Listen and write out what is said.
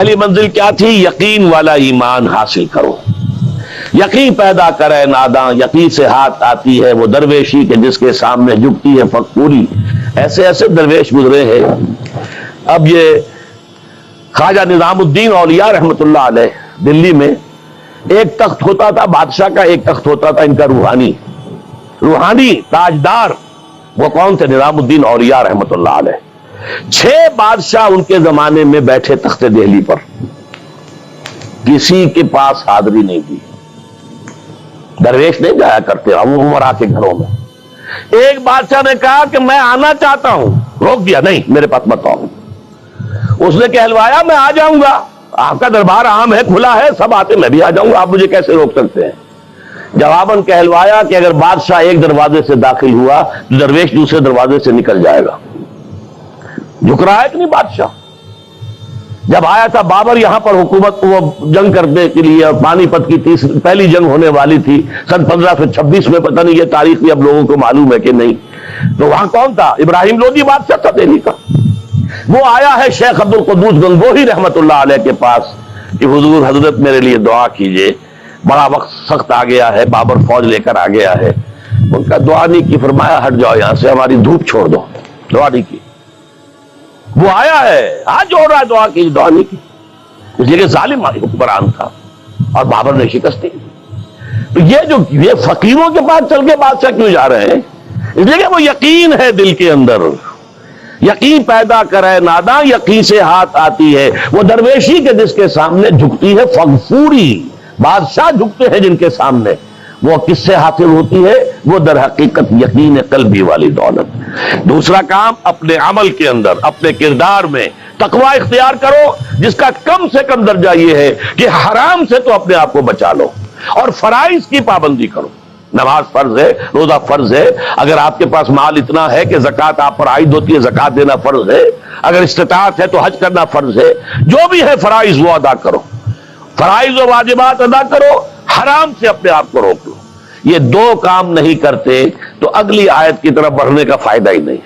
پہلی منزل کیا تھی؟ یقین والا ایمان حاصل کرو، یقین پیدا کرے ناداں، یقین سے ہاتھ آتی ہے وہ درویشی کہ جس کے سامنے جھکتی ہے فقوری۔ ایسے ایسے درویش گزرے ہیں۔ اب یہ خواجہ نظام الدین اولیاء رحمت اللہ علیہ دلی میں ایک تخت ہوتا تھا بادشاہ کا، ایک تخت ہوتا تھا ان کا روحانی تاجدار۔ وہ کون تھے؟ نظام الدین اولیاء رحمت اللہ علیہ۔ 6 بادشاہ ان کے زمانے میں بیٹھے تخت دہلی پر، کسی کے پاس حاضری نہیں دی، درویش نہیں جایا کرتے وہ عمرا کے گھروں میں۔ ایک بادشاہ نے کہا کہ میں آنا چاہتا ہوں، روک دیا، نہیں میرے پاس مت آؤ۔ اس نے کہلوایا میں آ جاؤں گا، آپ کا دربار عام ہے، کھلا ہے، سب آتے، میں بھی آ جاؤں گا، آپ مجھے کیسے روک سکتے ہیں؟ جواباً کہلوایا کہ اگر بادشاہ ایک دروازے سے داخل ہوا تو درویش دوسرے دروازے سے نکل جائے گا۔ جھک رہا ہے کہ نہیں بادشاہ؟ جب آیا تھا بابر یہاں پر حکومت وہ جنگ کرنے کے لیے، پانی پت کی پہلی جنگ ہونے والی تھی سن 1526 میں، پتہ نہیں یہ تاریخ بھی اب لوگوں کو معلوم ہے کہ نہیں، تو وہاں کون تھا؟ ابراہیم لودھی بادشاہ تھا دہلی کا۔ وہ آیا ہے شیخ عبد القدوس گنگوہی رحمت اللہ علیہ کے پاس کہ حضور حضرت میرے لیے دعا کیجئے، بڑا وقت سخت آ گیا ہے، بابر فوج لے کر آ گیا ہے۔ ان کا دعا نہیں کی، فرمایا ہٹ جاؤ یہاں سے، ہماری دھوپ چھوڑ دو، دعا نہیں کی۔ وہ آیا ہے ہاتھ جوڑ رہا ہے، دعا کی، دعا نہیں کی، اس لیے کہ ظالم حکمران تھا اور بابر نے شکست دی۔ تو یہ فقیروں کے پاس چل کے بادشاہ کیوں جا رہے ہیں؟ اس لیے کہ وہ یقین ہے دل کے اندر، یقین پیدا کرے ناداں، یقین سے ہاتھ آتی ہے وہ درویشی کے جس کے سامنے جھکتی ہے فغفوری۔ بادشاہ جھکتے ہیں جن کے سامنے، وہ کس سے حاصل ہوتی ہے؟ وہ در حقیقت یقین قلبی والی دولت۔ دوسرا کام، اپنے عمل کے اندر، اپنے کردار میں تقوی اختیار کرو، جس کا کم سے کم درجہ یہ ہے کہ حرام سے تو اپنے آپ کو بچا لو اور فرائض کی پابندی کرو۔ نماز فرض ہے، روزہ فرض ہے، اگر آپ کے پاس مال اتنا ہے کہ زکوٰۃ آپ پر عائد ہوتی ہے، زکوٰۃ دینا فرض ہے، اگر استطاعت ہے تو حج کرنا فرض ہے، جو بھی ہے فرائض وہ ادا کرو، فرائض و واجبات ادا کرو، حرام سے اپنے آپ کو روک لو۔ یہ 2 کام نہیں کرتے تو اگلی آیت کی طرف بڑھنے کا فائدہ ہی نہیں۔